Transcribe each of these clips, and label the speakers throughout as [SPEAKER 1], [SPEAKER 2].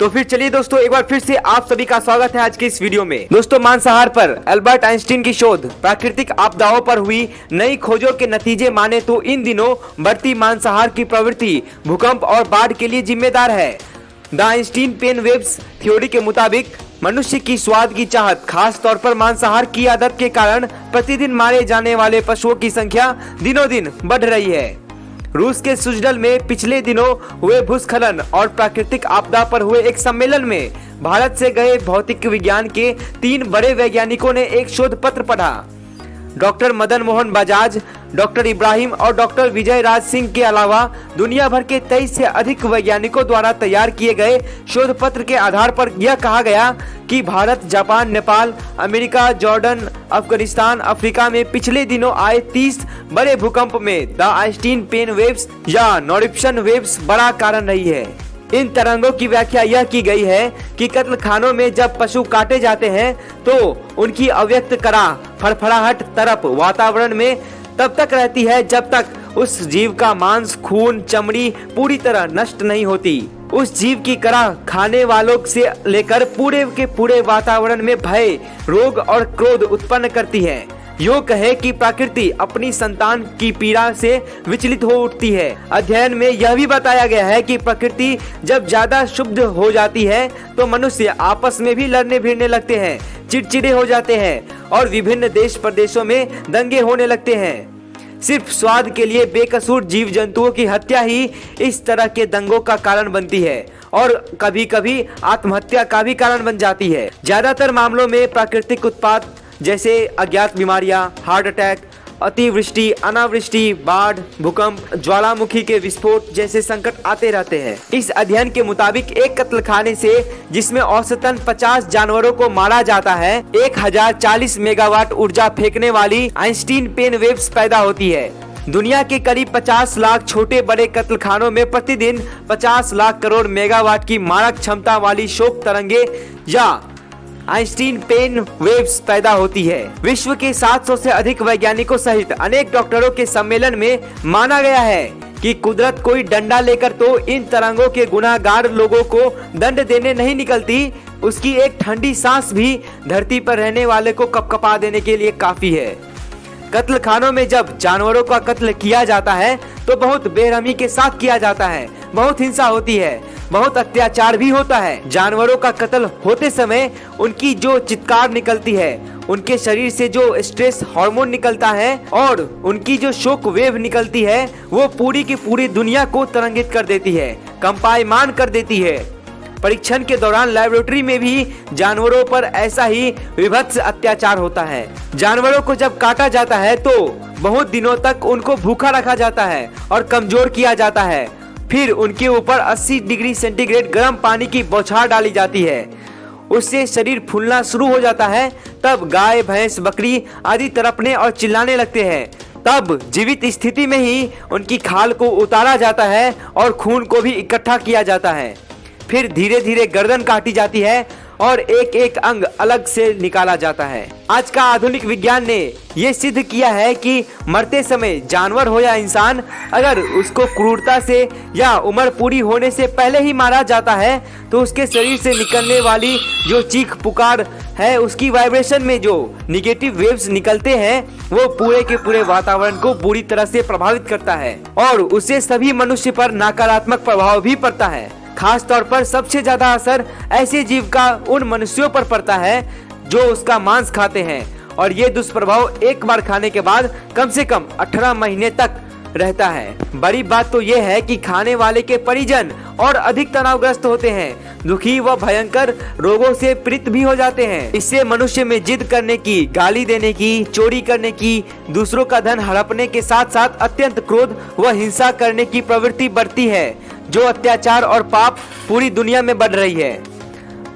[SPEAKER 1] तो फिर चलिए दोस्तों, एक बार फिर से आप सभी का स्वागत है आज के इस वीडियो में। दोस्तों, मांसाहार पर अल्बर्ट आइंस्टीन की शोध प्राकृतिक आपदाओं पर हुई नई खोजों के नतीजे माने तो इन दिनों बढ़ती मांसाहार की प्रवृत्ति भूकंप और बाढ़ के लिए जिम्मेदार है। The Einstein pen waves theory के मुताबिक मनुष्य की स्वाद की चाहत, खास तौर पर मांसाहार की आदत के कारण प्रतिदिन मारे जाने वाले पशुओं की संख्या दिनों दिन बढ़ रही है। रूस के सुजडल में पिछले दिनों हुए भूस्खलन और प्राकृतिक आपदा पर हुए एक सम्मेलन में भारत से गए भौतिक विज्ञान के 3 बड़े वैज्ञानिकों ने एक शोध पत्र पढ़ा। डॉक्टर मदन मोहन बजाज, डॉक्टर इब्राहिम और डॉक्टर विजय राज सिंह के अलावा दुनिया भर के 23 से अधिक वैज्ञानिकों द्वारा तैयार किए गए शोध पत्र के आधार पर यह कहा गया कि Bharat, Japan, Nepal, America, Jordan, Afghanistan, Africa में पिछले दिनों आए 30 बड़े भूकंप में द आइंस्टीन पेन वेव्स या नॉरिप्शन वेव्स बड़ा कारण रही है। इन तरंगों की व्याख्या यह की गई है कि कत्लखानों में जब पशु काटे जाते हैं तो उनकी अव्यक्त करा फड़फड़ाहट तरफ वातावरण में तब तक रहती है जब तक उस जीव का मांस, खून, चमड़ी पूरी तरह नष्ट नहीं होती। उस जीव की करा खाने वालों से लेकर पूरे के पूरे वातावरण में भय, रोग और क्रोध उत्पन्न करती है। यूं कहे कि प्रकृति अपनी संतान की पीड़ा से विचलित हो उठती है। अध्ययन में यह भी बताया गया है कि प्रकृति जब ज्यादा शुद्ध हो जाती है तो मनुष्य आपस में भी लड़ने भिड़ने लगते हैं, चिड़चिड़े हो जाते हैं और विभिन्न देश प्रदेशों में दंगे होने लगते हैं। सिर्फ स्वाद के लिए बेकसूर जीव जंतुओं की हत्या ही इस तरह के दंगों का कारण बनती है और कभी कभी आत्महत्या का भी कारण बन जाती है। ज्यादातर मामलों में प्राकृतिक उत्पाद जैसे अज्ञात बीमारियां, हार्ट अटैक, अतिवृष्टि, अनावृष्टि, बाढ़, भूकंप, ज्वालामुखी के विस्फोट जैसे संकट आते रहते हैं। इस अध्ययन के मुताबिक एक कत्लखाने से जिसमें औसतन 50 जानवरों को मारा जाता है, 1040 मेगावाट ऊर्जा फेंकने वाली आइंस्टीन पेन वेव्स पैदा होती है। दुनिया के करीब 50 लाख छोटे बड़े कत्लखानों में प्रतिदिन 50 लाख करोड़ मेगावाट की मारक क्षमता वाली शोक तरंगे या आइंस्टीन पेन वेव्स पैदा होती है। विश्व के 700 से अधिक वैज्ञानिकों सहित अनेक डॉक्टरों के सम्मेलन में माना गया है कि कुदरत कोई डंडा लेकर तो इन तरंगों के गुनाहगार लोगों को दंड देने नहीं निकलती, उसकी एक ठंडी सांस भी धरती पर रहने वाले को कपकपा देने के लिए काफी है। कत्लखानों में जब जानवरों का कत्ल किया जाता है तो बहुत बेरहमी के साथ किया जाता है, बहुत हिंसा होती है, बहुत अत्याचार भी होता है। जानवरों का कत्ल होते समय उनकी जो चित्कार निकलती है, उनके शरीर से जो स्ट्रेस हार्मोन निकलता है और उनकी जो शोक वेव निकलती है वो पूरी की पूरी दुनिया को तरंगित कर देती है, कंपायमान कर देती है। परीक्षण के दौरान लेबोरेटरी में भी जानवरों पर ऐसा ही विभत्स अत्याचार होता है। जानवरों को जब काटा जाता है तो बहुत दिनों तक उनको भूखा रखा जाता है और कमजोर किया जाता है। फिर उनके ऊपर 80 डिग्री सेंटीग्रेड गर्म पानी की बौछार डाली जाती है, उससे शरीर फूलना शुरू हो जाता है। तब गाय, भैंस, बकरी आदि तड़पने और चिल्लाने लगते हैं। तब जीवित स्थिति में ही उनकी खाल को उतारा जाता है और खून को भी इकट्ठा किया जाता है। फिर धीरे धीरे गर्दन काटी जाती है और एक एक अंग अलग से निकाला जाता है। आज का आधुनिक विज्ञान ने ये सिद्ध किया है कि मरते समय जानवर हो या इंसान, अगर उसको क्रूरता से या उम्र पूरी होने से पहले ही मारा जाता है तो उसके शरीर से निकलने वाली जो चीख पुकार है, उसकी वाइब्रेशन में जो निगेटिव वेव्स निकलते हैं वो पूरे के पूरे वातावरण को बुरी तरह से प्रभावित करता है और उससे सभी मनुष्य पर नकारात्मक प्रभाव भी पड़ता है। खास तौर पर सबसे ज्यादा असर ऐसे जीव का उन मनुष्यों पर पड़ता है जो उसका मांस खाते हैं और ये दुष्प्रभाव एक बार खाने के बाद कम से कम 18 महीने तक रहता है। बड़ी बात तो ये है कि खाने वाले के परिजन और अधिक तनावग्रस्त होते हैं, दुखी व भयंकर रोगों से पीड़ित भी हो जाते हैं। इससे मनुष्य में जिद करने की, गाली देने की, चोरी करने की, दूसरों का धन हड़पने के साथ साथ अत्यंत क्रोध व हिंसा करने की प्रवृत्ति बढ़ती है, जो अत्याचार और पाप पूरी दुनिया में बढ़ रही है।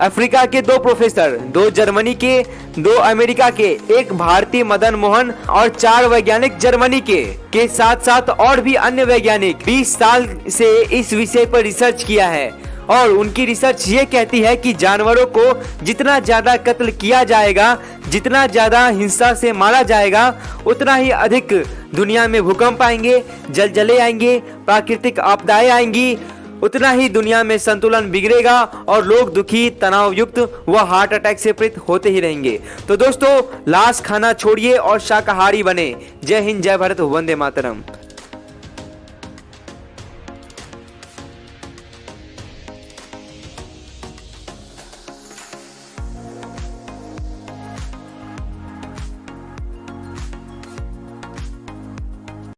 [SPEAKER 1] अफ्रीका के 2 प्रोफेसर, 2 जर्मनी के, 2 अमेरिका के, 1 भारतीय मदन मोहन और 4 वैज्ञानिक जर्मनी के साथ साथ और भी अन्य वैज्ञानिक 20 साल से इस विषय पर रिसर्च किया है और उनकी रिसर्च ये कहती है कि जानवरों को जितना ज्यादा कत्ल किया जाएगा, जितना ज्यादा हिंसा से मारा जाएगा, उतना ही अधिक दुनिया में भूकंप आएंगे, जलजले आएंगे, प्राकृतिक आपदाएं आएंगी उतना ही दुनिया में संतुलन बिगड़ेगा और लोग दुखी, तनाव युक्त व हार्ट अटैक से पीड़ित होते ही रहेंगे। तो दोस्तों, लाश खाना छोड़िए और शाकाहारी बने। जय हिंद, जय भारत, वंदे मातरम।